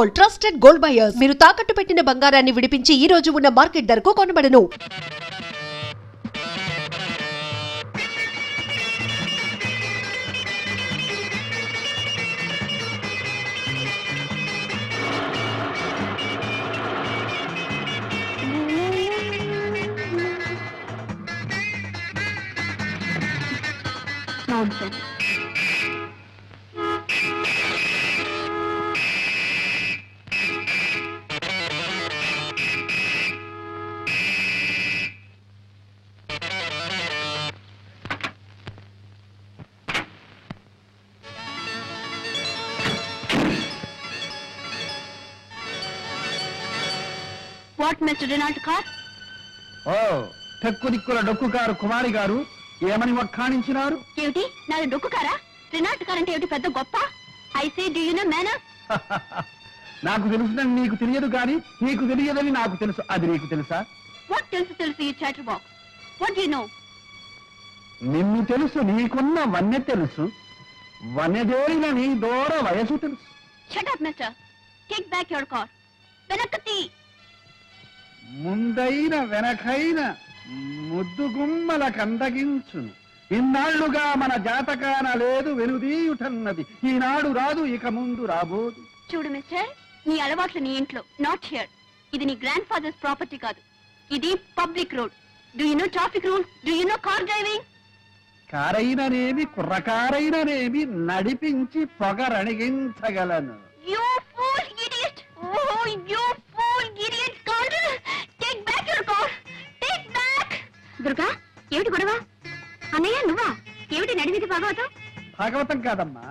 Gold, trusted gold buyers. మీరు తాకట్టు పెట్టిన బంగారాన్ని విడిపించి ఈ రోజు ఉన్న మార్కెట్ ధరకు కొనబడను. Nonsense. What, Mr. Renato Car? Oh, టెక్కు దిక్కుల డొక్కు కారు కుమారి గారు ఏమని వక్కాణించినారు? ఏమిటి నాది డొక్కు కారా? రినాట్ కార్ అంటే ఏమిటి పెద్ద గొప్ప? I say do you know manner? నాకు తెలుసుదని నీకు తెలియదు కానీ నీకు తెలియదని నాకు తెలుసు. అది నీకు తెలుసా? వాట్ తెలుసు ఈ chatter box. What do you know? నిన్ను తెలుసు, నీకున్న వన్నె తెలుసు, వన్నెదేరిన నీ దూర వయసు తెలుసు. Shut up mister. Take back your car. వెనక్కి ముందైన వెనకైన ముద్దు గుమ్మల కందగించును. ఇన్నాళ్లుగా మన జాతకాన లేదు వెనుదీయుటన్నది, ఈనాడు రాదు ఇక ముందు రాబోదు. చూడు మిస్టర్, నీ అలవాట్లు నీ ఇంట్లో, నాట్ హియర్. ఇది నీ గ్రాండ్ ఫాదర్స్ ప్రాపర్టీ కాదు, ఇది public road. Do you know traffic rules? Do you know car driving? కారైననేమి కుర్రకారైననేమి నడిపించి పొగరణిగించగలను. You fool idiot! Oh, you fool idiot! Scoundrel! Take back your car! Take back! Durga, ఏమిటి గొడవ? అన్నయ్య నువ్వా? ఏమిటి నడివిది భాగవతం? భాగవతం కాదమ్మా,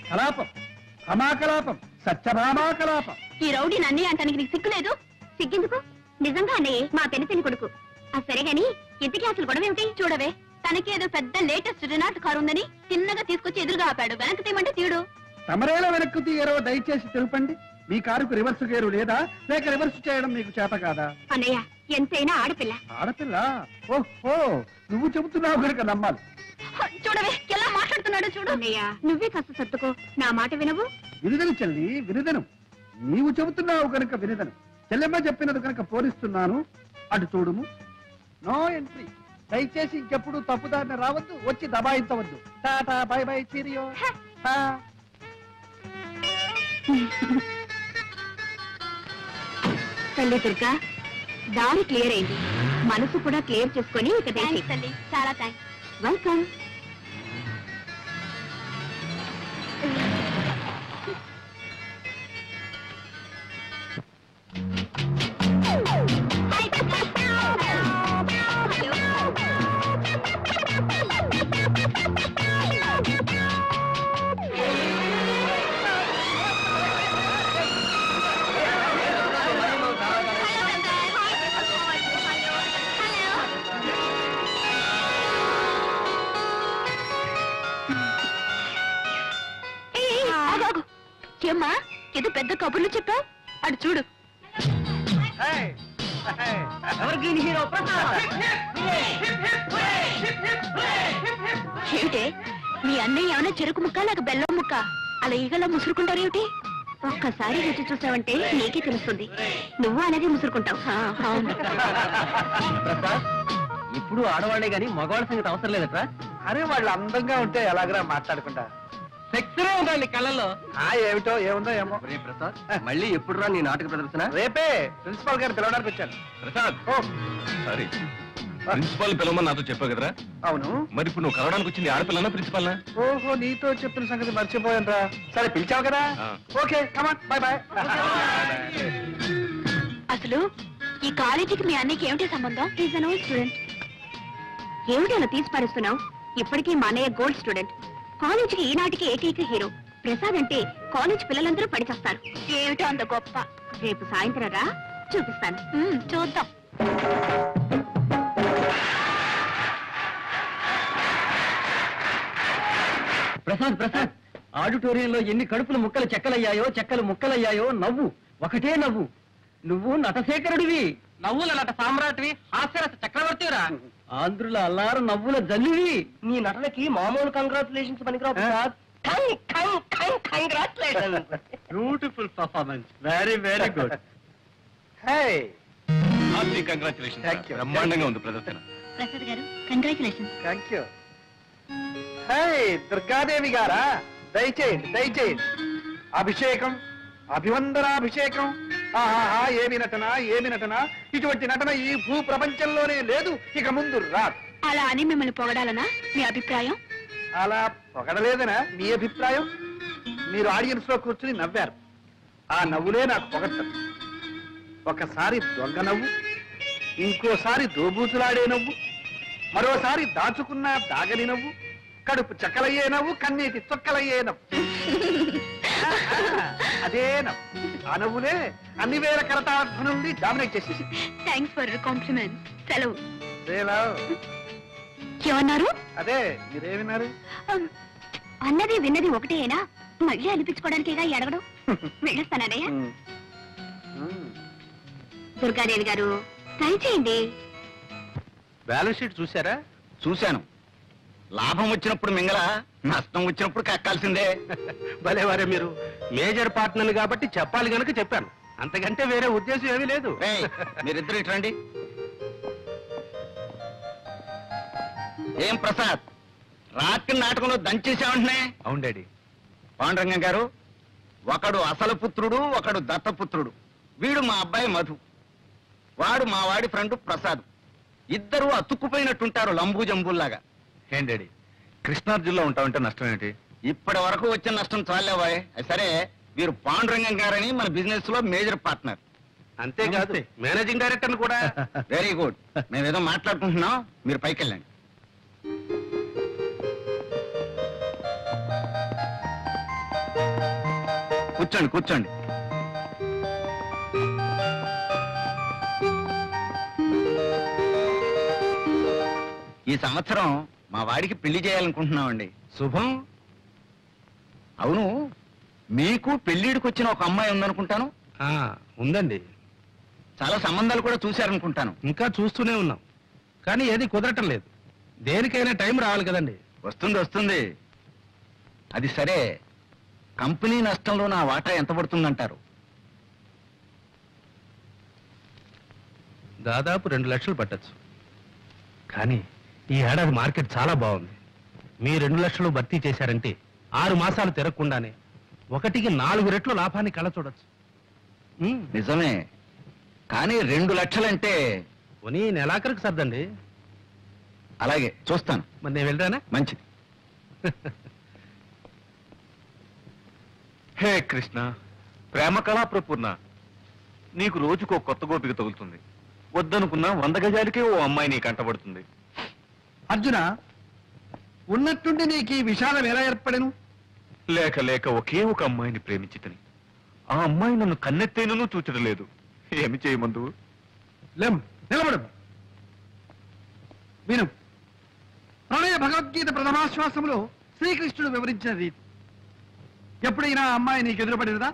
కలాపం, అమాకలాపం, సత్యభామాకలాపం. ఈ రౌడీని అన్నయ్య అంటానికి నీకు సిగ్గులేదు? సిగ్గెందుకు? నిజంగా అన్నయ్య మా పెనిపెని కొడుకు. సరే గాని ఇంతకీ అసలు గొడవ ఏమిటి? చూడవే, తనకేదో పెద్ద లేటెస్ట్ రినాట్ కారు ఉందని చిన్నగా తీసుకొచ్చి ఎదురుగా ఆపాడు. వెనక్కి తీయమంటే తీయడు. తమరేలా వెనక్కు తీయరో దయచేసి తెలుపండి. మీ కారుకు రివర్స్ గేరు లేదా, లేక రివర్స్ చేయడం మీకు చేత కాదా? అన్నయ్య ఎంతైనా ఆడపిల్ల. ఆడపిల్ల? ఓహో, నువ్వు చెబుతున్నావు కనుక నమ్మాలి. చూడవే ఎలా మాట్లాడుతున్నాడు చూడు. అన్నయ్య నువ్వే కాస్త సర్దుకో, నా మాట వినవు? వినుదను చెల్లి, వినుదను. నీవు చెబుతున్నావు కనుక వినుదను. చెల్లెమ్మ చెప్పినది కనుక పోరిస్తున్నాను. అటు చూడుము. No entry. దయచేసి ఇంకెప్పుడు తప్పుదారిని రావద్దు, వచ్చి దబాయించవద్దు. Tata bye bye cheerio. తల్లి దుర్గా, దారి క్లియర్ అయింది. మనసు కూడా క్లియర్ చేసుకొని ఇక తల్లి. చాలా థ్యాంక్స్. వెల్కమ్. ఏమ్మా ఏదో పెద్ద కబుర్లు చెప్పావు? అటు చూడు. ఏమిటే మీ అన్నయ్య ఏమైనా చెరుకు ముక్క లేక బెల్లం ముక్క అలా ఈగలా ముసురుకుంటారేమిటి? ఒక్కసారి రుచి చూసావంటే నీకే తెలుస్తుంది. నువ్వు అనేది ముసురుకుంటావు. ఇప్పుడు ఆడవాళ్లే గాని మగవాళ్ళ సంగతి అవసరం లేదట్రా. అరే వాళ్ళు అందంగా ఉంటే ఎలాగరా మాట్లాడుకుంటా. సెక్సరే ఉండాలి కళ్ళల్లో. ఏమిటో ఏముందో ఏమో. ప్రసాద్, మళ్ళీ ఎప్పుడు రా నీ నాటక ప్రదర్శన? రేపే ప్రిన్సిపాల్ గారు పిలవడానికి వచ్చాను. ప్రసాద్, సారీ, ప్రిన్సిపాల్ పిలవమని నాతో చెప్పావు కదరా? అవును. మరి ఇప్పుడు నువ్వు కలవడానికి వచ్చింది ఆడపిల్లనా ప్రిన్సిపాల్నా? ఓహో, నీతో చెప్పిన సంగతి మర్చిపోయాను రా. సరే పిలిచావు కదా, ఓకే కమాన్, బై బై. అసలు ఈ కాలేజీకి మీ అన్నయ్యకి ఏమిటి సంబంధం? Is an old student. ఏమిటి అలా తీసి పారేస్తున్నావు? ఇప్పటికీ మా అన్నయ్య గోల్డ్ స్టూడెంట్. కాలేజీకి ఈనాటికి ఏకైక హీరో. ప్రసాద్ అంటే కాలేజ్ పిల్లలందరూ పడిచేస్తారు. ఏమిటో అంత గొప్ప. రేపు సాయంత్రం రా, చూపిస్తాను. చూద్దాం. ప్రసాద్ ప్రసాద్, ఆడిటోరియంలో ఎన్ని కడుపులు ముక్కలు చెక్కలయ్యాయో, చెక్కలు ముక్కలయ్యాయో. నవ్వు, ఒకటే నవ్వు. నువ్వు నటశేఖరుడివి, నవ్వుల నట సామ్రాట్వి, హాస్యరస చక్రవర్తిరా. ఆంధ్రుల అల్లారు నవ్వుల జల్లువి. నీ నటనకి మామూలు కంగ్రాచులేషన్స్ పనికిరావు Prasad. Beautiful performance, very very good. Hey, congratulation. Thank you. బ్రహ్మాండంగా ఉంది ప్రదర్శన. ప్రసాద్ గారు congratulations. Thank you. Hey, Durgadevi గారా, దయచేయండి దయచేయండి. అభిషేకం, అభివందనాభిషేకం. ఆహా, ఏమి నటన, ఏమి నటన. ఇటువంటి నటన ఈ భూ ప్రపంచంలోనే లేదు, ఇక ముందు రాదు. అలా అని మిమ్మల్ని పొగడాలనా మీ అభిప్రాయం? అలా పొగడలేదనా మీ అభిప్రాయం? మీరు ఆడియన్స్ లో కూర్చుని నవ్వారు, ఆ నవ్వులే నాకు పొగడ్తలు. ఒకసారి దొంగ నవ్వు, ఇంకోసారి దోబూచులాడే నవ్వు, మరోసారి దాచుకున్న దాగని నవ్వు, కడుపు చక్కలయ్యే నవ్వు, కన్నీటి చొక్కలయ్యే నవ్వు. అదే నవ్వు, ఆ నవ్వులే అన్ని వేల కరతార్థనుల్ని డామినేట్ చేసేసి. Thanks for compliment. సెలవు. ఏమన్నారు? అదే మీరేమిన్నారు? అన్నది విన్నది ఒకటేనా? మళ్ళీ అనిపించుకోవడానికేగా ఈ అడగడం. వెళ్ళొస్తానయ్యా. దుర్గాదేవి గారు ట్రై చేయండి. బ్యాలెన్స్ షీట్ చూసారా? చూశాను. లాభం వచ్చినప్పుడు మింగల, నష్టం వచ్చినప్పుడు కక్కాల్సిందే. భలేవారే మీరు. మేజర్ పార్ట్నర్ కాబట్టి చెప్పాలి గనుక చెప్పాను, అంతకంటే వేరే ఉద్దేశం ఏమీ లేదు. రేయ్, మీరిద్దరు ఇటు రండి. ఏం ప్రసాద్, రాత్రి నాటకంలో దంచేసామంటున్నా? అవును డాడీ. పాండురంగం గారు, ఒకడు అసలు పుత్రుడు, ఒకడు దత్తపుత్రుడు. వీడు మా అబ్బాయి మధు, వాడు మా వాడి ఫ్రెండ్ ప్రసాద్. ఇద్దరు అతుక్కుపోయినట్టుంటారు, లంబూ జంబుల్లాగా. ఏం డాడీ, కృష్ణార్జున్లో ఉంటామంటే నష్టం ఏంటి? ఇప్పటి వరకు వచ్చిన నష్టం చాలేవాయ్. సరే, వీరు పాండురంగం గారని మన బిజినెస్ లో మేజర్ పార్ట్నర్. అంతేకాదు మేనేజింగ్ డైరెక్టర్ కూడా. Very good. మేమేదో మాట్లాడుకుంటున్నాం, మీరు పైకి వెళ్ళండి. కూర్చోండి కూర్చోండి. ఈ సంవత్సరం మా వాడికి పెళ్లి చేయాలనుకుంటున్నామండి. శుభం. అవును, మీకు పెళ్లిడికి వచ్చిన ఒక అమ్మాయి ఉందనుకుంటాను. ఉందండి, చాలా సంబంధాలు కూడా చూశారనుకుంటాను. ఇంకా చూస్తూనే ఉన్నాం, కానీ ఏది కుదరటం లేదు. దేనికైనా టైం రావాలి కదండి. వస్తుంది వస్తుంది. అది సరే, కంపెనీ నష్టంలో నా వాటా ఎంత పడుతుందంటారు? దాదాపు 2 లక్షలు పట్టచ్చు. కానీ ఈ ఏడాది మార్కెట్ చాలా బాగుంది. మీ 2 లక్షలు భర్తీ చేశారంటే 6 మాసాలు తిరగకుండానే 1కి 4 రెట్లు లాభాన్ని కళ చూడొచ్చు. నిజమే, కానీ 2 లక్షలంటే పోనీ నెలాఖరికి సర్దండి. అలాగే చూస్తాను. మరి నేను వెళ్ళరానా? మంచిది. హే కృష్ణ, ప్రేమ కళా ప్రపూర్ణ, నీకు రోజుకో కొత్త గోపిక తగులుతుంది. వద్దనుకున్నా 100 గజాలకే ఓ అమ్మాయి నీ కంటబడుతుంది. అర్జున, ఉన్నట్టుండి నీకు ఈ విషాదం ఎలా ఏర్పడను? లేక లేక ఒకే ఒక అమ్మాయిని ప్రేమించితని ఆ అమ్మాయి నన్ను కన్నెత్తేనూ చూచడం లేదు. ఏమి చేయమందు? లేం, నిలబడు. విను. ప్రణయ భగవద్గీత ప్రథమాశ్వాసంలో శ్రీకృష్ణుడు వివరించిన రీతి. ఎప్పుడైనా ఆ అమ్మాయి నీకు ఎదురుపడినదా?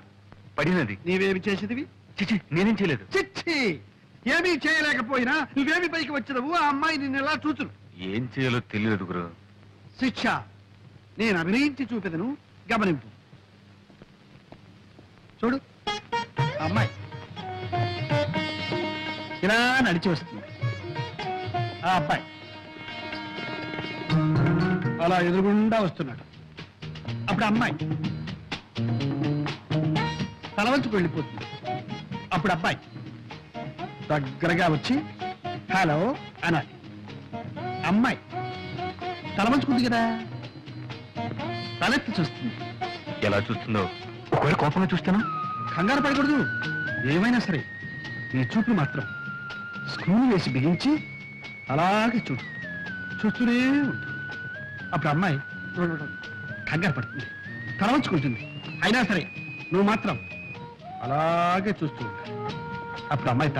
పడినది. నీవేమి చేసేదివి? చిచి, నేనేం చేయలేదు. చిచ్చి, ఏమీ చేయలేకపోయినా నువ్వేమి పైకి వచ్చినవు? ఆ అమ్మాయి నిన్ను ఎలా చూచును? ఏం చేయాలో తెలియదు గురు. శిక్ష నేను అభినయించి చూపెదను, గమనింపు. చూడు, ఆ అమ్మాయి ఇలా నడిచి వస్తుంది. ఆ అబ్బాయి అలా ఎదురుగుండా వస్తున్నాడు. అప్పుడు అమ్మాయి తలవంచుకు వెళ్ళిపోతుంది. అప్పుడు అబ్బాయి దగ్గరగా వచ్చి హలో అనాలి. అమ్మాయి తలవంచుకుంది కదా, తలెత్తి చూస్తుంది. ఎలా చూస్తుందో ఒకవేళ కోపంగా చూస్తాను. కంగారు పడకూడదు. ఏమైనా సరే ఈ చూపులు మాత్రం స్క్రూలు వేసి బిగించి అలాగే చూస్తూనే ఉంటుంది. అప్పుడు అమ్మాయి కంగారు పడుతుంది, తలవంచుకుంటుంది. అయినా సరే నువ్వు మాత్రం అలాగే చూస్తూ ఉంటావు. అప్పుడు అమ్మాయి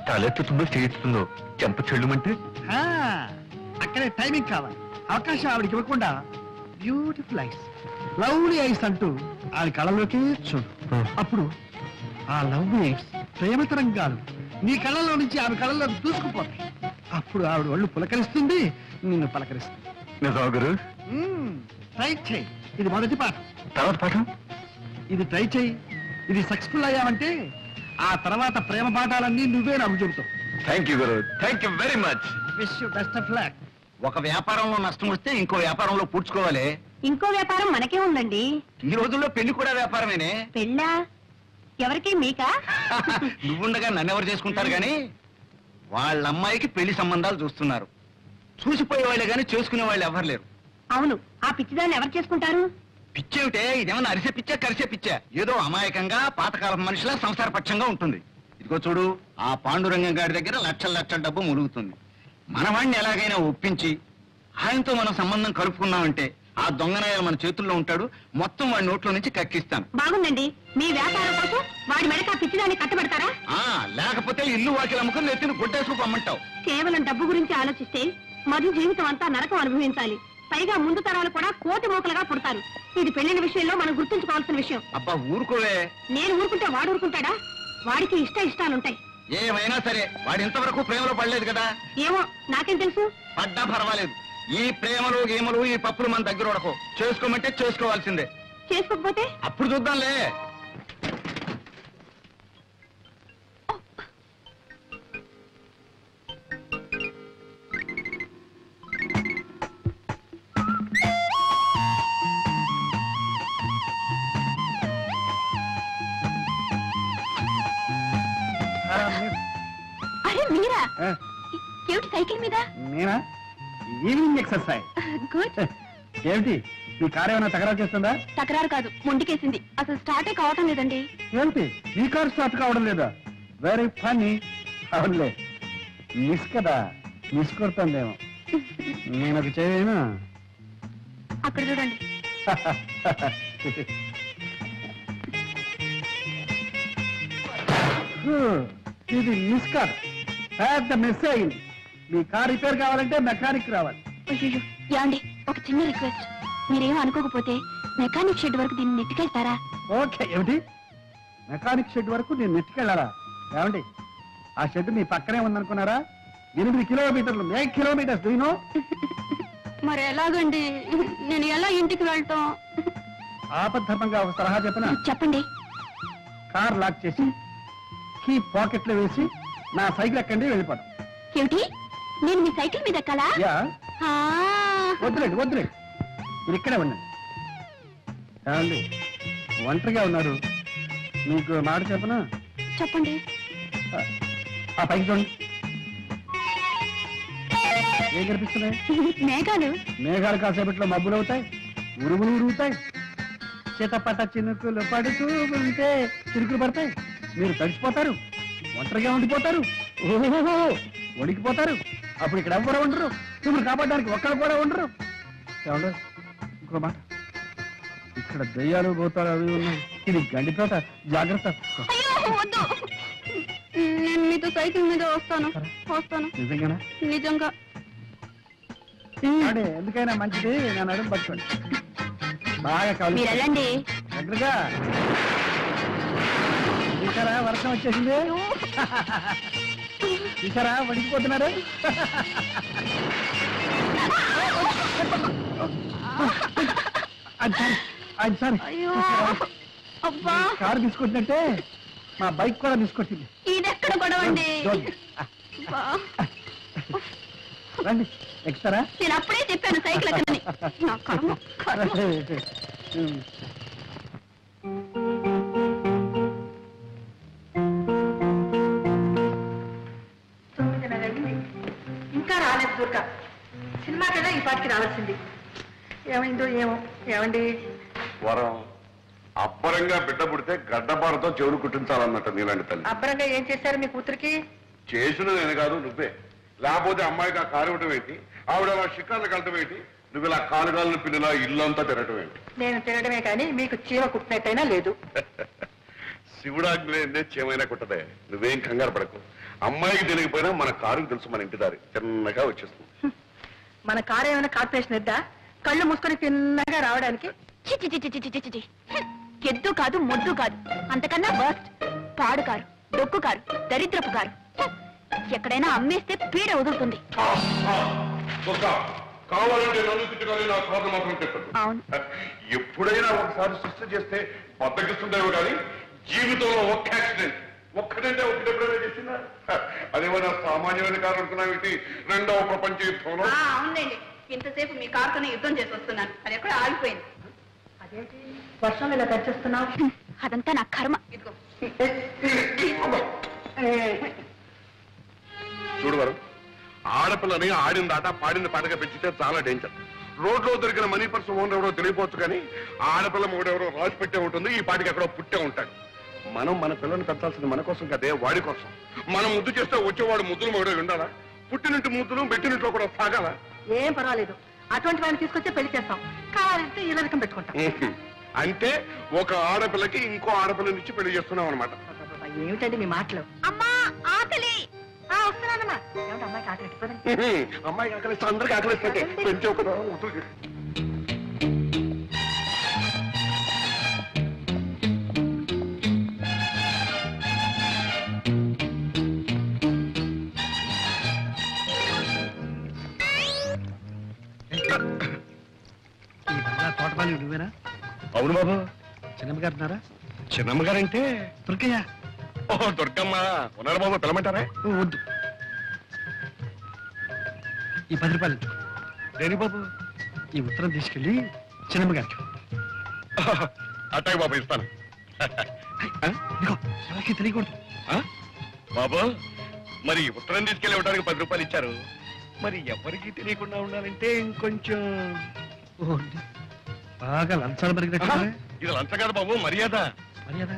తలెత్తుతుందో చేయిస్తుందో చెంప చెల్లుమంటే అక్కడే టైమింగ్ కావాలి. అవకాశం ఆవిడకి ఇవ్వకుండా బ్యూటిఫుల్ ఐస్, లవ్లీ ఐస్ అంటూ ఆవిడ కళ్ళలోకి చూడు. అప్పుడు ఆ లవ్ ఐస్ ప్రేమ తరంగాలు నీ కళ్ళలో నుంచి ఆమె కళ్ళలో దూసుకుపోతాయి. అప్పుడు ఆవిడ ఒళ్ళు పులకరిస్తుంది, నిన్ను పలకరిస్తుంది. నిజమా గురు? ట్రై చేయి. ఇది మొదటి పాఠం. తర్వాత పాఠం ఇది ట్రై చేయి. ఇది సక్సెస్ఫుల్ అయ్యావంటే ఆ తర్వాత ప్రేమ పాఠాలన్నీ నువ్వే నాకు చెబుతావు. థ్యాంక్ యూ గురు, thank you very much. Wish you best of luck. ఒక వ్యాపారంలో నష్టం వస్తే ఇంకో వ్యాపారంలో పూడ్చుకోవాలి. ఇంకో వ్యాపారం మనకే ఉందండి. ఈ రోజుల్లో పెళ్లి కూడా వ్యాపారమేనే. పెళ్ళా? ఎవరికి, మీకా? నువ్వుండగా నన్నెవరు చేసుకుంటారు గాని వాళ్ళ అమ్మాయికి పెళ్లి సంబంధాలు చూస్తున్నారు. చూసిపోయే వాళ్ళే గాని చేసుకునే వాళ్ళు ఎవరు లేరు. అవును, ఆ పిచ్చిదాన్ని ఎవరు చేసుకుంటారు? పిచ్చేమిటే, ఇదేమన్నా అరిసే పిచ్చా కరిసే పిచ్చా? ఏదో అమాయకంగా పాతకాలం మనిషిలా సంసారపక్షంగా ఉంటుంది. ఇదిగో చూడు, ఆ పాండురంగం గారి దగ్గర లక్షల లక్షల డబ్బు ములుగుతుంది. మనవాణ్ణి ఎలాగైనా ఒప్పించి ఆయనతో మనం సంబంధం కలుపుకున్నామంటే ఆ దొంగనాయాలు మన చేతుల్లో ఉంటాడు. మొత్తం వాడి నోట్లో నుంచి కక్కిస్తాను. బాగుందండి. మీ వ్యాపారం కోసం వాడి మెడక పిచ్చిదాన్ని కట్టబెడతారా? లేకపోతే ఇల్లు వాకిలు అమ్ముకుని నెత్తిని గుడ్డేసుకు పమ్మంటావు. కేవలం డబ్బు గురించి ఆలోచిస్తే మధు జీవితం అంతా నరకం అనుభవించాలి. పైగా ముందు తరాలు కూడా కోటి మూకలుగా పుడతారు. ఇది పెళ్లిన విషయంలో మనం గుర్తుంచుకోవాల్సిన విషయం. అబ్బా ఊరుకోవే. నేను ఊరుకుంటే వాడు ఊరుకుంటాడా? వాడికి ఇష్టాలుంటాయి. ఏమైనా సరే వాడు ఇంతవరకు ప్రేమలో పడలేదు కదా. ఏమో, నాకేం తెలుసు. పడ్డా పర్వాలేదు. ఈ ప్రేమలు గేమలు ఈ పప్పులు మన దగ్గర ఉడకో. చేసుకోమంటే చేసుకోవాల్సిందే. చేసుకోకపోతే అప్పుడు చూద్దాంలే. అరే మీరా? ఆ, ఏమిటి సైకిల్ మీద? నేనా? Evening exercise. గుడ్. ఏమిటి మీ కారు ఏమైనా తగరా చేస్తుందా? తకరారు కాదు, ముందుకేసింది. అసలు స్టార్టే కావటం లేదండి. ఏమిటి మీ కారు స్టార్ట్ కావడం లేదా? Very funny. అవునులే, మిస్ కదా, మిస్ కొడుతుందేమో. నేను ఒక చేయను. అక్కడ చూడండి. ఇది మిస్ కాదు, పెద్ద మిస్ అయింది. మీ కార్ రిపేర్ కావాలంటే మెకానిక్ రావాలి. అయ్యో, యాండి, ఒక చిన్న రిక్వెస్ట్. మీరేం అనుకోకపోతే మెకానిక్ షెడ్ వరకు దీన్ని నెట్టుకెళ్తారా? ఓకే. ఏమిటి, మెకానిక్ షెడ్ వరకు నేను నెట్టుకెళ్ళాలా? ఏమండి, ఆ షెడ్ మీ పక్కనే ఉందనుకున్నారా? 8 కిలోమీటర్లు, 8 కిలోమీటర్స్. Do you no? మరి ఎలాగండి, నేను ఎలా ఇంటికి వెళ్ళటం? ఆపద్ధర్మంగా ఒక సలహా చెప్పనా? చెప్పండి. కార్ లాక్ చేసి కీ పాకెట్ లో వేసి నా సైకిల్ ఎక్కండి, వెళ్ళిపోతాం. ఏమిటి, నేను మీ సైకిల్ మీద ఎక్కాలా? యా, ఆ, వద్దులేండి వద్దులేండి, మీరు ఇక్కడే ఉండండి. ఏమండి, ఒంటరిగా ఉన్నారు, మీకు మాట చెప్పనా? చెప్పండి. ఆ పైకి చూడండి, ఏం కనిపిస్తున్నాయి? మేఘాలు. మేఘాలు కాసేపట్లో మబ్బులు అవుతాయి, ఉరుములు ఉరుగుతాయి, చిటపట చినుకులు పడుతూ ఉంటే చినుకులు పడతాయి. మీరు తడిసిపోతారు, ఒంటరిగా ఉండిపోతారు, ఓహో వణికిపోతారు. అప్పుడు ఇక్కడ ఎవ్వరు ఉండరు, మిమ్మల్ని కాపాడడానికి ఒక్కరు కూడా ఉండరు. ఏమండి, ఇంకో మాట, ఇక్కడ దయ్యాలు భూతాలు అవి ఉన్నాయి. ఇది గండిపేట, జాగ్రత్త. అయ్యో, వద్దు. నేను మీతో సైకిల్ మీద వస్తాను. నిజంగానా? నిజంగా. అడే, ఎందుకైనా మంచిది నేను అడుగు పట్టుకోండి. బాగా కావాలి మీరు వెళ్ళండి. దగ్గరగా. చూసారా, వర్షం వచ్చేసింది. చూసారా, వడికిపోతున్నారు. సారీ, అయ్యో, అబ్బా, కారు తీసుకొచ్చినట్టే మా బైక్ కూడా తీసుకొచ్చింది. ఇదెక్కడ గొడవండి? అబ్బా. రండి, ఎక్కుతారా? నేను అప్పుడే చెప్పాను సైకిల్ ఎక్కడని. నా కర్మ, కర్మ. ఇంకా రాలేదు దుర్గ. సినిమా కదా ఈ పాటికి రావాల్సింది. ఏమైందో ఏమో. ఏమండి, వరం అబ్బరంగా బిడ్డ పుడితే గడ్డపారతో చెవులు కుట్టించాలన్నట్టు నీలాంటి తల్లి. అబ్బరంగా ఏం చేశారు మీ కూతురికి? చేసిన నేను కాదు, నువ్వే. లేకపోతే అమ్మాయికి ఆ కారు ఇవ్వటం ఏంటి, ఆవిడ అలా షికార్లు కలటం ఏంటి, నువ్వు ఇలా కాలుగాలిన పిల్లలా ఇల్లంతా తిరగటం ఏంటి? నేను తినడమే కానీ మీకు చీమ కుట్టినట్టయినా లేదు. శివుడాగ్నే చేమైనా కుట్టదే, నువ్వేం కంగారు పడకు. అమ్మాయికి తెలియకపోయినా మన కారుకు తెలుసు, మన ఇంటి దారి చిన్నగా వచ్చేస్తుంది. మన కారు ఏమైనా కార్పొరేషన్ ఎద్దా? కళ్ళు మూసుకొని తిన్నగా రావడానికి? చి చి చి చి చి చి చి చి. ఎద్దు కాదు, మొద్దు కాదు, అంతకన్నా వర్స్ట్. పాడు కారు, డొక్కు కారు, దరిద్రపు కారు. ఎక్కడైనా అమ్మేస్తే పీడ వదులుతుంది. కావాలంటే నన్ను తిట్టుకొని నా కాదు మాత్రం తిట్టదు. అవును. ఎప్పుడైనా ఒకసారి సృష్టి చేస్తే బద్దగిస్తుందేమో కానీ జీవితంలో ఒక్క యాక్సిడెంట్ ఒక్కడంటే ఒకటి ఎప్పుడైనా చేసిందా? అదేమన్నా సామాన్యమైన కారు అనుకున్నావేంటి? రెండవ ప్రపంచ యుద్ధంలో అవునండి, ఇంతసేపు మీ కారుతోనే యుద్ధం చేసి వస్తున్నాను, అది ఎక్కడ ఆగిపోయింది. అదేంటి వర్షంలో ఇలా తెచ్చేస్తున్నావు? అదంతా నా కర్మ. ఇదిగో. చూడు వారు, ఆడపిల్లని ఆడిన దాట పాడిన పాటగా పెంచితే చాలా డేంజర్. రోడ్లో దొరికిన మనీ పర్స్ ఓనర్ ఎవరో తెలియపోవచ్చు కానీ ఆడపిల్ల మొగుడెవరో రాసి పెట్టే ఉంటుంది, ఈ పాటికి ఎక్కడో పుట్టే ఉంటాడు. మనం మన పిల్లల్ని పెంచాల్సింది మన కోసం కదే, వాడి కోసం. మనం ముద్దు చేస్తే వచ్చేవాడు ముద్దులు మొగుడే ఉండాలా? పుట్టినింటి ముద్దులు పెట్టినింట్లో కూడా సాగాలా? ఏం పర్వాలేదు, అటువంటి వాడిని తీసుకొచ్చే పెళ్లి చేస్తాం, కావాలంటే ఈ రకం పెట్టుకుంటాం. అంటే ఒక ఆడపిల్లకి ఇంకో ఆడపిల్లనిచ్చి పెళ్లి చేస్తున్నాం అనమాట. ఏమిటండి మీ మాటలు? అమ్మా ఆకలి. వస్తున్నానమ్మా. ఏమిటి అమ్మాయికి ఆకలి ఎట్టిపోయింది? అమ్మాయి ఆకలిస్తే అందరికి ఆకలిస్తే పెంచే కదా. తోటపాలి నువ్వేనా? అవును బాబు. చిన్నమ్మ గారు ఉన్నారా? చిన్నమ్మ గారంటే దుర్గయ్య. ఓహో దుర్గమ్మ ఉన్నారు బాబు, పిలమంటారా? వద్దు, ఈ 10 రూపాయలు ఇచ్చు. దేని బాబు? ఈ ఉత్తరం తీసుకెళ్ళి చిన్నమ్మ గారికి. అట్టాయి బాబు, ఇస్తాను. ఇదిగో, ఎవరికి తెలియకూడదు. బాబు, మరి ఉత్తరం తీసుకెళ్ళి ఇవ్వడానికి 10 రూపాయలు ఇచ్చారు, మరి ఎవరికి తెలియకుండా ఉండాలంటే ఇంకొంచెం బాగా లంచాలు పెరిగినట్టు. ఇది లంచం కాదు బాబు, మర్యాద. మర్యాద?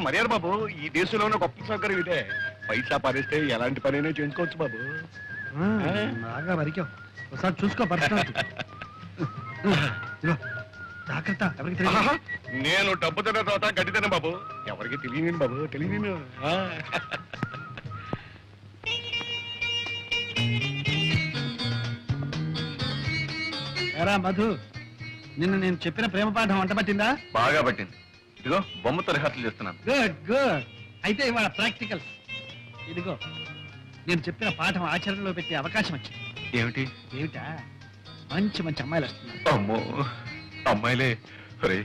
మర్యాద బాబు. ఈ దేశంలో ఉన్న గొప్ప సౌకర్యం ఇదే. పైసా పారేస్తే ఎలాంటి పనైనా చేసుకోవచ్చు బాబు. బాగా వరికావు, ఒకసారి చూసుకో పరిస్థితి. జాగ్రత్త, ఎవరికి తెలియదు. నేను డబ్బు తిన్న తర్వాత గడ్డి తిన్న బాబు, ఎవరికి తెలియను బాబు, తెలియను. ఎరా మధు, నిన్న నేను చెప్పిన ప్రేమ పాఠం వంట పట్టిందా? బాగా పట్టింది. ఇదిగో బొమ్మతో రిహార్సల్ చేస్తున్నాను. Good good. అయితే ఇవాళ ప్రాక్టికల్స్. ఇదిగో, నేను చెప్పిన పాఠం ఆచరణలో పెట్టే అవకాశం వచ్చింది. ఏమిటి? ఏమిటా? మంచి మంచి అమ్మాయిలు వస్తున్నారు. అమ్మో, అమ్మాయిలే. ఒరే,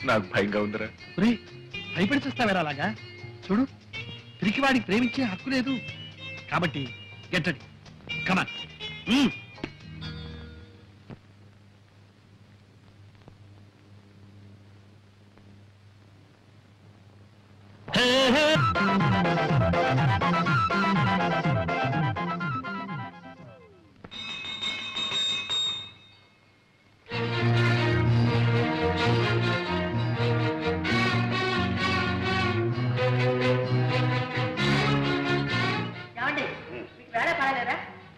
నాకు భయంగా ఉందిరా. ఒరేయ్, భయపడి చూస్తావేరా అలాగా? చూడు, పిరికివాడికి ప్రేమించే హక్కు లేదు. కాబట్టి గెట్ రెడీ, కమ్ ఆన్. ఏమండి, మీకు వేళ పడలేదా?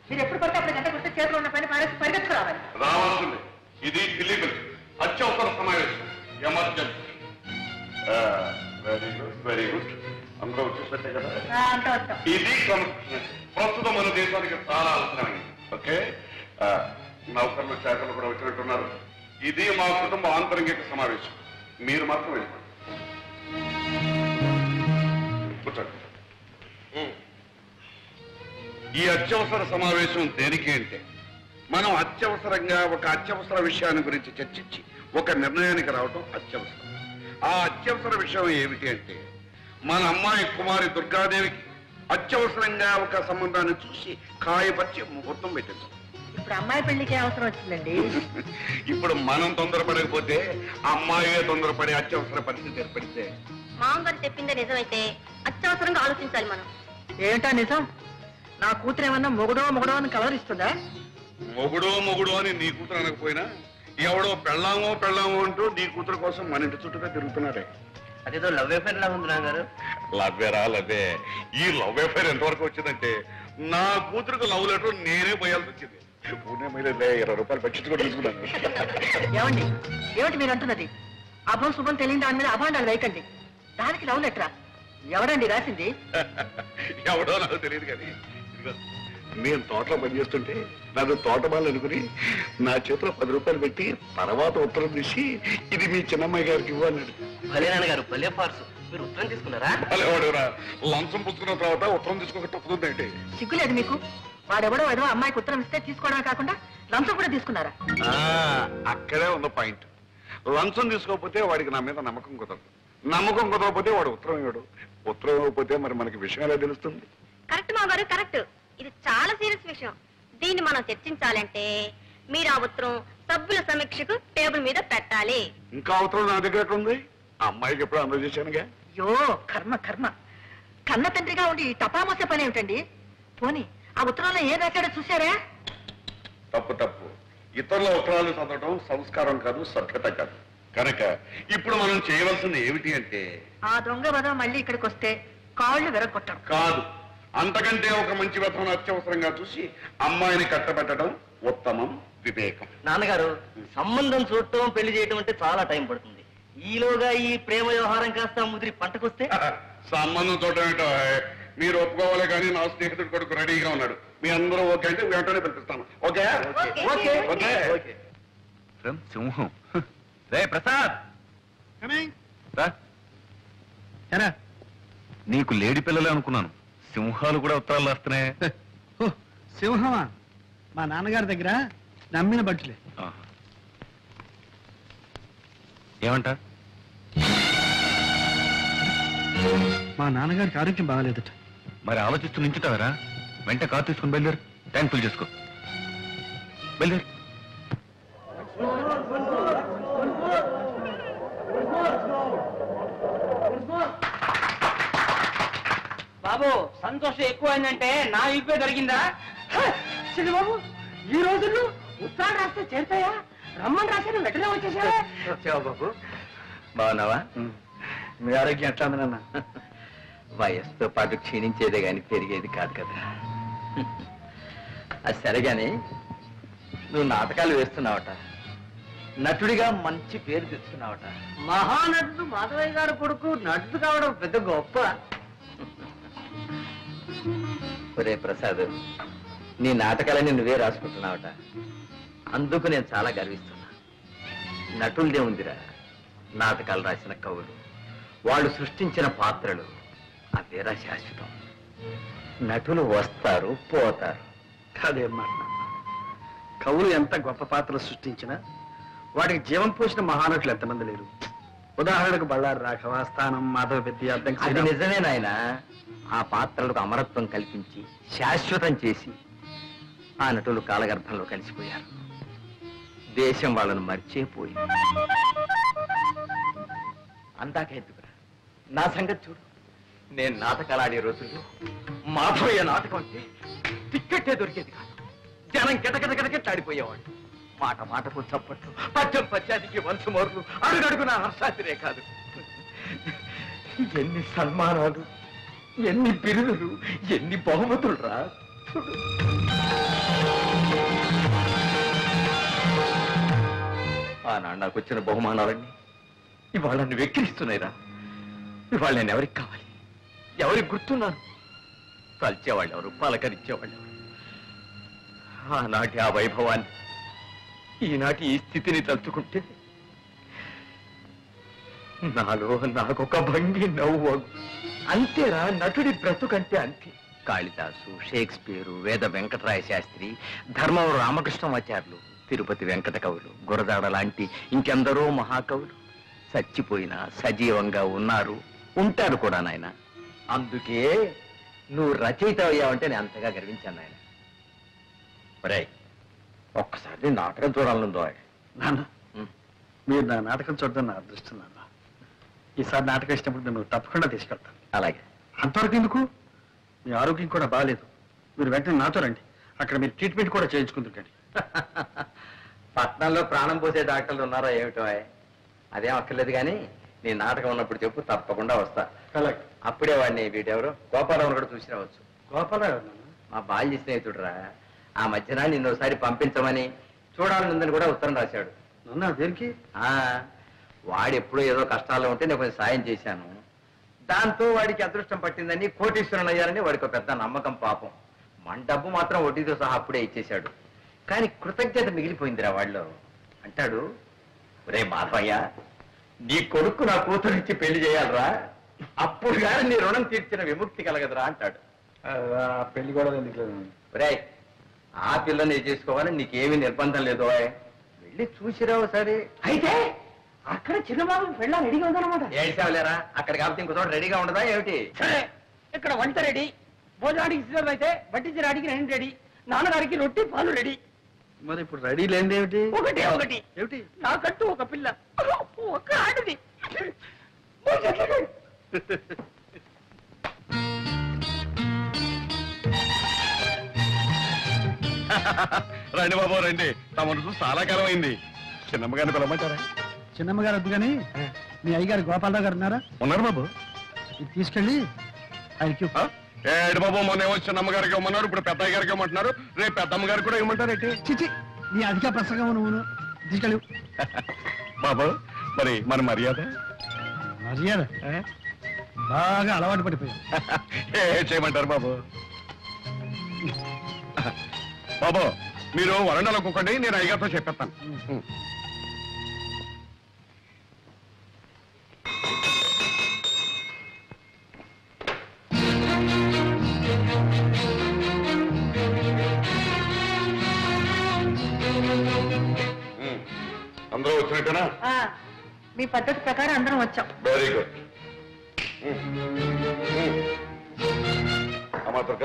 మీరు ఎప్పుడు పడితే అప్పుడు గంట కొడితే చేతిలో ఉన్న పని పారేసి పరిగెత్తుకురావాలి. రావాల్సింది. ఇది ఇల్లీగల్, అత్యవసర సమావేశం, emergency. Very good, very good. అందరూ వచ్చేసట్టే కదా. అంటూ వస్తాం. ఇది కాన్స్టిట్యూషన్ ప్రస్తుతం మన దేశానికి చాలా అవసరమైంది. ఓకే, నౌకర్లు శాఖలు కూడా వచ్చినట్టున్నారు. ఇది మా కుటుంబ ఆంతరంగిక సమావేశం. మీరు మాత్రం వెళ్ళిపోండి. కూర్చోండి. ఈ అత్యవసర సమావేశం దేనికి అంటే, మనం అత్యవసరంగా ఒక అత్యవసర విషయాన్ని గురించి చర్చించి ఒక నిర్ణయానికి రావడం అత్యవసరం. ఆ అత్యవసర విషయం ఏమిటి అంటే, మన అమ్మాయి కుమారి దుర్గాదేవికి అత్యవసరంగా ఒక సంబంధాన్ని చూసి ఖాయపరిచి ముహూర్తం పెట్టించాం. ఇప్పుడు అమ్మాయి పెళ్లికి అవసరం వచ్చిందండి. ఇప్పుడు మనం తొందరపడకపోతే అమ్మాయే తొందరపడే అత్యవసర పరిస్థితి ఏర్పడితే, మామగారు చెప్పిందే నిజమైతే అత్యవసరంగా ఆలోచించాలి మనం. ఏమిటా నిజం? నా కూతురు ఏమన్నా మొగుడో అని కలవరిస్తుందా? మొగుడు అని నీ కూతురు అనకపోయినా ఎవడో పెళ్ళామో అంటూ నీ కూతురు కోసం మన ఇంటి చుట్టూగా తిరుగుతున్నాడే. అదేదో లవ్ అఫేర్ లాగా ఉంది నాన్నగారు. లవ్వే. ఈ లవ్ అఫైర్ ఎంతవరకు వచ్చిందంటే, నా కూతురుకు లవ్ లెటర్ నేనే పోయాల్సి వచ్చింది. పూణే మైలే 20 రూపాయలు పక్షి కూడా తీసుకున్నాను. ఏమిటి మీరు అంటున్నది? అభం శుభం తెలియని దాని మీద అభాండాలు వేయకండి. దానికి లవ్ లెటరా? ఎవడండి రాసింది? ఎవడో నాకు తెలియదు కానీ, ఇదిగో, నేను తోటలో పనిచేస్తుంటే నాకు తోటమాలు అనుకుని నా చేతిలో 10 రూపాయలు పెట్టి తర్వాత ఉత్తరం తీసి ఇది మీ చిన్నమ్మాయి గారికి ఇవ్వన్నాడు. భలే నాన్నగారు, భలే ఫార్స్. మీరు ఉత్తరం తీసుకున్నారా? వాడేవాడురా, లంచం పుచ్చుకున్న తర్వాత ఉత్తరం తీసుకోక తప్పుతుందంటే. సిగ్గులేదు మీకు? వాడెవడో ఏదో అమ్మాయికి ఉత్తరం ఇస్తే తీసుకోవడమే కాకుండా లంచం కూడా తీసుకున్నారా? అక్కడే ఉన్న పాయింట్. లంచం తీసుకోకపోతే వాడికి నా మీద నమ్మకం కుదరదు. నమ్మకం కుదరకపోతే వాడు ఉత్తరం ఇవ్వడు. ఉత్తరం ఇవ్వకపోతే మరి మనకి విషయం ఎలా తెలుస్తుంది? కరెక్ట్ మామగారు, కరెక్ట్. ఇది చాలా సీరియస్ విషయం. దీన్ని మనం చర్చించాలంటే మీరు ఆ ఉత్తరం సభ్యుల సమీక్షకు టేబుల్ మీద పెట్టాలి. ఇంకా ఉత్తరం నా దగ్గర ఎక్కడ ఉంది? ఆ అమ్మాయికి ఎప్పుడు అందజేశానుగా. అయ్యో కర్మ కర్మ. కన్న తండ్రిగా ఉండి ఈ టపామసే పని ఏమిటండి? పోనీ ఆ ఉత్తరంలో ఏం రాశాడో చూశారా? తప్పు. ఇతరుల ఉత్తరాలు చదవడం సంస్కారం కాదు, సభ్యత కాదు. కనుక ఇప్పుడు మనం చేయవలసింది ఏమిటి అంటే, ఆ దొంగ వద మళ్ళీ ఇక్కడికి వస్తే కాళ్ళు విరగొట్టడం కాదు, అంతకంటే ఒక మంచి వ్యర్థం అత్యవసరంగా చూసి అమ్మాయిని కట్టబెట్టడం ఉత్తమం, వివేకం. నాన్నగారు, సంబంధం చూడటం పెళ్లి చేయటం అంటే చాలా టైం పడుతుంది. ఈలోగా ఈ ప్రేమ వ్యవహారం కాస్త ముదిరి పంటకొస్తే సంబంధం చూడటం ఏంటో, మీరు ఒప్పుకోవాలి కానీ నా స్నేహితుడు కొడుకు రెడీగా ఉన్నాడు. మీ అందరూ ఓకే అంటే వెంటనే పిలిపిస్తాను. Okay okay. ఓకే. సింహం. రే ప్రసాద్, రా. నీకు లేడి పిల్లలే అనుకున్నాను. సింహాలు కూడా ఉత్తరాలు రాస్తున్నాయి. సింహమా? మా నాన్నగారి దగ్గర నమ్మిన బట్టులే. ఆహా. ఏమంట? మా నాన్నగారికి ఆరోగ్యం బాగాలేదట. మరి ఆలోచిస్తూ నించుతావరా? వెంట కారు తీసుకుని బయలుదేరు. ట్యాంక్ ఫుల్ చేసుకో. బయలుదేరు. బాబు, సంతోషం ఎక్కువైందంటే నా ఇప్పే జరిగిందా? బాబు, ఈ రోజుల్లో ఉత్తరాలు రాస్తే చేరుతాయా? రమ్మని రాశాను, వెంటనే వచ్చేసావా? వచ్చావా బాబు? బాగున్నావా? మీ ఆరోగ్యం ఎట్లా ఉంది నాన్న? వయస్సుతో పాటు క్షీణించేదే గాని పెరిగేది కాదు కదా. అది సరేగాని, నువ్వు నాటకాలు వేస్తున్నావట, నటుడిగా మంచి పేరు తెచ్చుకున్నావట. మహానటుడు మాధవయ్య గారు కొడుకు నటుడు కావడం పెద్ద గొప్ప. ఒరే ప్రసాద్, నీ నాటకాలని నువ్వే రాసుకుంటున్నావట. అందుకు నేను చాలా గర్విస్తున్నా. నటులదే ఉందిరా, నాటకాలు రాసిన కవులు, వాళ్ళు సృష్టించిన పాత్రలు అవేరా శాశ్వతం. నటులు వస్తారు, పోతారు. కాదేం మాట. కవులు ఎంత గొప్ప పాత్రలు సృష్టించినా వాటికి జీవం పోసిన మహానటులు ఎంతమంది లేరు. ఉదాహరణకు బళ్ళారి రాఘవ, స్థానం, మాధవ పెద్ద, అది నిజమే నాయన. ఆ పాత్రలకు అమరత్వం కల్పించి శాశ్వతం చేసి ఆ నటులు కాలగర్భంలో కలిసిపోయారు. దేశం వాళ్ళను మర్చిపోయింది. అందాక ఎందుకురా, నా సంగతి చూడు. నేను నాటకాలు ఆడే రోజుల్లో మాధవయ్య నాటకం అంటే టిక్కెట్టే దొరికేది కాదు. జనం కెటకెటకెటకెట్లాడిపోయేవాడు. మాట మాటకు చప్పట్లు, పద్యం పద్యానికి వంశమోర్లు, అడుగడుగున హర్షాతిరే కాదు. ఎన్ని సన్మానాలు, ఎన్ని బిరుదులు, ఎన్ని బహుమతులు రా. ఆనాడు నాకు వచ్చిన బహుమానాలన్నీ ఇవాళ నన్ను వెక్కిరిస్తున్నాయిరా. ఇవాళ నేను ఎవరికి కావాలి, ఎవరికి గుర్తున్నాను? తలిచేవాళ్ళు ఎవరు, పలకరించేవాళ్ళు ఎవరు? ఆనాటి ఆ వైభవాన్ని, ఈనాటి ఈ స్థితిని తలుచుకుంటే నాలో నాకొక భంగి నవ్వు. అంతేరా నటుడి బ్రతుకంటే అంతే. కాళిదాసు, షేక్స్పియరు, వేద వెంకటరాయ శాస్త్రి, ధర్మవరం రామకృష్ణమాచార్యులు, తిరుపతి వెంకట కవులు, గురదాడ లాంటి ఇంకెందరో మహాకవులు చచ్చిపోయినా సజీవంగా ఉన్నారు, ఉంటారు కూడా నాయన. అందుకే నువ్వు రచయిత అయ్యావంటే నేను అంతగా గర్వించాను నాయన. ఒరే, ఒక్కసారి నాటకం చూడాలనుందో. నాన్న, మీరు నా నాటకం చూడడం నా అదృష్టం నాన్న. ఈసారి నాటకం ఇచ్చినప్పుడు నేను తప్పకుండా తీసుకెళ్తాను. అలాగే. అంతవరకు ఎందుకు? మీ ఆరోగ్యం కూడా బాగాలేదు. మీరు వెంటనే నాతో రండి. అక్కడ మీరు ట్రీట్మెంట్ కూడా చేయించుకుంటుంటండి. పట్నంలో ప్రాణం పోసే డాక్టర్లు ఉన్నారో ఏమిటో? అదేం అక్కర్లేదు కానీ నీ నాటకం ఉన్నప్పుడు చెప్పు, తప్పకుండా వస్తా. అలాగే. అప్పుడే వాడిని వీటెవరు గోపాలరావు కూడా చూసి రావచ్చు. గోపాలరావు నాన్న? మా బాల్య స్నేహితుడురా. ఆ మధ్యన నిన్ను ఒకసారి పంపించమని చూడాలనుందని కూడా ఉత్తరం రాశాడు. నాన్న దేనికి? వాడు ఎప్పుడో ఏదో కష్టాల్లో ఉంటే నేను కొంచెం సాయం చేశాను. దాంతో వాడికి అదృష్టం పట్టిందని, కోటీశ్వరుని అయ్యారని వాడికి ఒక పెద్ద నమ్మకం. పాపం మన డబ్బు మాత్రం వడ్డీతో సహా అప్పుడే ఇచ్చేశాడు. కానీ కృతజ్ఞత మిగిలిపోయిందిరా వాళ్ళు. అంటాడు, రే మాధవయ్య, నీ కొడుకు నా కూతురు ఇచ్చి పెళ్లి చేయాలరా, అప్పుడు కానీ నీ రుణం తీర్చిన విముక్తి కలగదురా అంటాడు. పెళ్లి కూడా ఎందుకు లేదు. రే, ఆ పిల్లని చేసుకోవాలని నీకేమీ నిర్బంధం లేదు వెళ్ళి చూసిరావు సరే. అయితే అక్కడ చిన్నబాబు పెళ్ళ రెడీగా ఉందన్నమాట. ఏడ్చావులేరా, అక్కడ కాబట్టి ఇంకో చోట రెడీగా ఉండదా ఏమిటి? సరే, ఇక్కడ వంట రెడీ, భోజనానికి సిద్ధం అయితే వడ్డించడానికి రెండు రెడీ, నాన్నగారికి రొట్టి పాలు రెడీ. మరి ఇప్పుడు రెడీ లేనిది ఏమిటి? ఒకటే ఒకటి ఏమిటి? నాకంటూ ఒక పిల్ల, ఒక ఆడది. రండి బాబు రండి, తమను చూసి చాలా కాలం అయింది. చిన్నమ్మగారిని పిలవమంటారా? చిన్నమ్మ గారు వద్దు కానీ మీ అయ్యగారు గోపాలరావు గారు ఉన్నారా? ఉన్నారు బాబు. ఇది తీసుకెళ్ళి ఆయనకి ఏడు బాబు, మొన్న ఏమో చిన్నమ్మగారికి ఇవ్వమన్నారు, ఇప్పుడు పెద్దయ్య గారికి ఇవ్వమంటున్నారు, రేపు పెద్దమ్మ గారికి కూడా ఇవ్వమంటారేంటి? చిచి నీ అధిక ప్రసంగం నువ్వును తీసుకెళ్ళి. బాబు మరి మన మర్యాద మర్యాద బాగా అలవాటు పడిపోయావు. ఏ చేయమంటారు బాబు? బాబు మీరు వరండాలో కూకండి, నేను అయ్యగారితో చెప్పేస్తాను. అందరూ వచ్చినట్టేనా? మీ పద్ధతి ప్రకారం అందరం వచ్చాం. Very good. అమాత్రక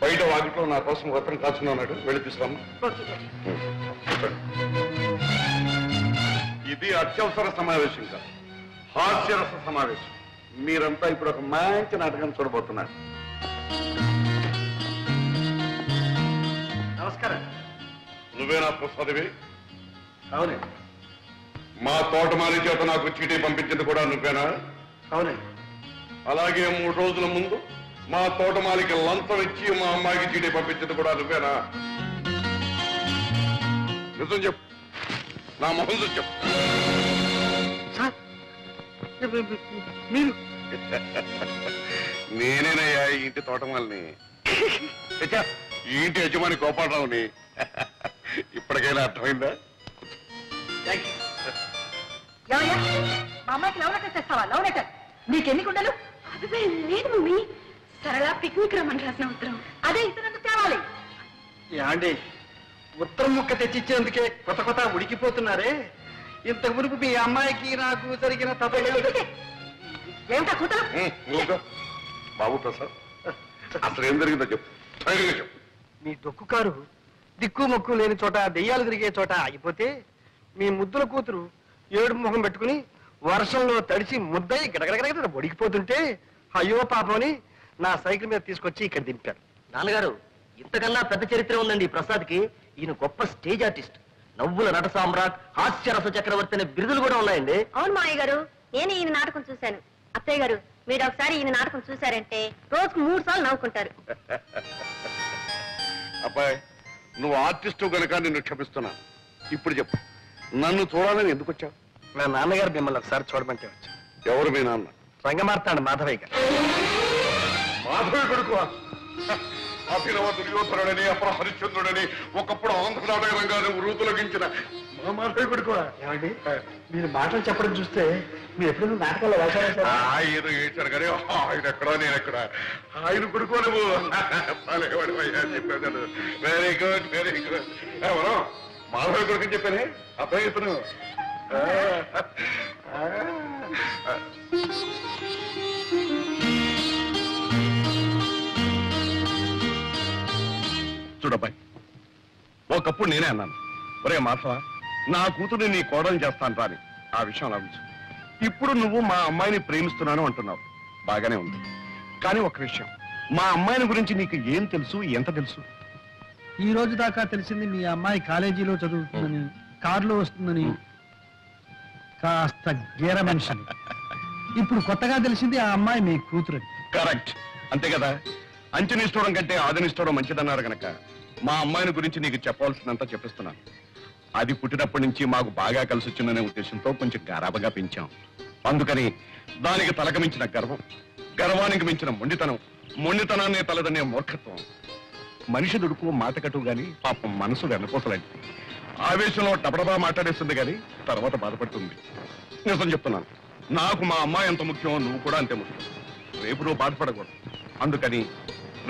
బయట వాకిట్లో నా కోసం ఉత్తరం కాచుకుని ఉన్నాడు, వెళ్ళి తీసుకురామ్మా. ఇది అత్యవసర సమావేశం కాదు, హాస్యరస సమావేశం. మీరంతా ఇప్పుడు ఒక మంచి నాటకం చూడబోతున్నారు. నమస్కారం. నువ్వేనా ప్రసాదివి? అవునండి. మా తోటమాలి చేత నాకు చీటీ పంపించింది కూడా నువ్వేనా? అవునండి. అలాగే 3 రోజుల ముందు మా తోటమాలికి లంచం ఇచ్చి మా అమ్మాయికి చీటీ పంపించింది కూడా నువ్వేనా? నిజం చెప్పు, నా మొహం చూసి చెప్పు. మీరు నేనేనయ్యా ఈ ఇంటి తోటమాలిని, ఈ ఇంటి యజమాని గోపాలరావుని. ఇప్పటికైనా అర్థమైందా? ఏమయ్యా, మా అమ్మాయికి లవ్ లెటర్ తెస్తావా? లవ్ లెటర్ నీకెన్ని కుండలు? అదే లేదు మమ్మీ, సరళ పిక్నిక్ రమ్మని రాసిన ఉత్తరం. అదే ఇతరులకు తేవాలి. యాండి ఉత్తరం ముక్క తెచ్చిచ్చేందుకే కొత్త కొత్త ఉడికిపోతున్నారే. ఇంతకు మునుపు మీ అమ్మాయికి నాకు జరిగిన ఏమిటా కూతురు? ఊరుకో. బాబు ప్రసాద్, అసలు ఏం జరిగిందో చెప్పు, ధైర్యంగా చెప్పు. మీ డొక్కు కారు దిక్కు మొక్కు లేని చోట దెయ్యాలు తిరిగే చోట ఆగిపోతే మీ ముద్దుల కూతురు ఏడుపు ముఖం పెట్టుకుని వర్షంలో తడిసి ముద్దయి గడగడగడ ఒడికిపోతుంటే అయ్యో పాపని నా సైకిల్ మీద తీసుకొచ్చి ఇక్కడ దింపారు. నాన్నగారు, ఇంతకన్నా పెద్ద చరిత్ర ఉందండి ఈ ప్రసాద్కి. ఈయన గొప్ప స్టేజ్ ఆర్టిస్ట్, నవ్వుల నట సామ్రాట్, హాస్యరస చక్రవర్తి అనే బిరుదులు కూడా ఉన్నాయండి. అవును మావయ్య గారు, నేను ఈయన నాటకం చూశాను. అత్తయ్య గారు, మీరు ఒకసారి ఈయన నాటకం చూశారంటే రోజుకు 3 సార్లు నవ్వుకుంటారు. అబ్బాయి, నువ్వు ఆర్టిస్టు గనక నిన్ను క్షమిస్తున్నా. ఇప్పుడు చెప్పు, నన్ను చూడాలని ఎందుకు వచ్చావు? నా నాన్నగారు మిమ్మల్ని ఒకసారి చూడమంటే వచ్చా. ఎవరు మీ నాన్న? రంగమార్తాడు మాధవయ్య గారు. మాధవి కొడుకు అభినవ దుర్యోధనుడని, అప్పుడు హరిశ్చంద్రుడని, ఒకప్పుడు ఆంధ్ర నాటక రంగాన్ని వృతులగించిన మా మాధవి కొడుకు. ఏమండి, మీరు మాటలు చెప్పడం చూస్తే మీరు ఎప్పుడు నాటకాల్లో వేశారా సార్? ఏదో ఏడ్చాడు కానీ ఆయన ఎక్కడా నేను ఎక్కడ. ఆయన కొడుకు నువ్వు చెప్పాను కదా. Very good, very good. ఎవరో మాధవి కొడుకు అని చెప్పానే అబ్బాయి ఇతను. చూడబ్బాయి, ఒకప్పుడు నేనే అన్నాను, ఒరే మాధవ, నా కూతుర్ని నీ కోడలు చేస్తాను రాని. ఆ విషయం లభించు. ఇప్పుడు నువ్వు మా అమ్మాయిని ప్రేమిస్తున్నాను అంటున్నావు, బాగానే ఉంది. కానీ ఒక విషయం, మా అమ్మాయిని గురించి నీకు ఏం తెలుసు, ఎంత తెలుసు? ఈ రోజు దాకా తెలిసింది మీ అమ్మాయి కాలేజీలో చదువుతుందని, కారులో వస్తుందని, కాస్త గేర మనిషిని. ఇప్పుడు కొత్తగా తెలిసింది ఆ అమ్మాయి మీ కూతురు. కరెక్ట్, అంతే కదా. అంచనిస్తూడం కంటే ఆదనిస్తూడం మంచిదన్నారు గనక మా అమ్మాయిని గురించి నీకు చెప్పవలసిందంతా చెప్పిస్తున్నాను. అది పుట్టినప్పటి నుంచి మాకు బాగా కలిసి వచ్చిందనే ఉద్దేశంతో కొంచెం గారాబగా పెంచాం. అందుకని దానికి తలకమించిన గర్వం, గర్వానికి మించిన మొండితనాన్ని తలదనే మూర్ఖత్వం. మనిషి దుడుకు మాటకట్టు గాని పాపం మనసు వెనపోసలండి. ఆవేశంలో టపడబా మాట్లాడేస్తుంది గాని తర్వాత బాధపడుతుంది. నిజం చెప్తున్నాను, నాకు మా అమ్మాయి ఎంత ముఖ్యం, నువ్వు కూడా అంతే ముఖ్యం. రేపు నువ్వు బాధపడకూడదు. అందుకని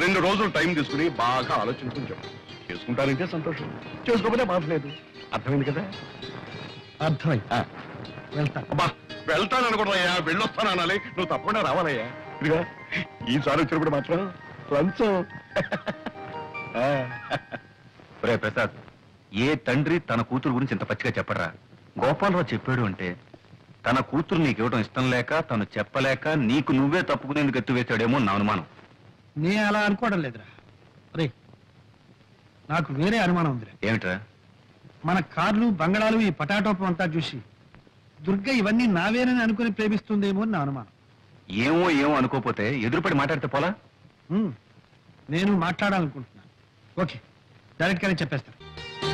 2 రోజులు టైం తీసుకుని బాగా ఆలోచించుకుని చెప్పు. చేసుకుంటానంటే సంతోషం, చేసుకోకపోతే బాధ లేదు. అర్థమైంది కదా? అర్థమై ఆ. వెళ్తా. అబ్బా వెళ్తాననుకున్నాయ్యా, వెళ్ళొస్తాను అనాలి. నువ్వు తప్పకుండా రావాలయ్యా. ఇదిగా ఈసారి వచ్చినప్పుడు మాత్రం లంచం. ఒరే ప్రసాద్, ఏ తండ్రి తన కూతురు గురించి ఇంత పచ్చిగా చెప్పడరా? గోపాలరావు చెప్పాడు అంటే తన కూతురు నీకు ఇవ్వడం ఇష్టం లేక, తను చెప్పలేక నీకు నువ్వే తప్పుకునేందుకు ఎత్తువేశాడేమో నా అనుమానం. నే అలా అనుకోవడం లేదురా. రే, నాకు వేరే అనుమానం ఉందిరా. ఏమిట్రా? మన కార్లు బంగళాలు ఈ పటాటోపం అంతా చూసి దుర్గ ఇవన్నీ నావేనని అనుకుని ప్రేమిస్తుందేమో అని నా అనుమానం. ఏమో ఏమో అనుకోపోతే ఎదురుపడి మాట్లాడితే పోలా? నేను మాట్లాడాలనుకుంటున్నాను. ఓకే, డైరెక్ట్ గానే చెప్పేస్తాను.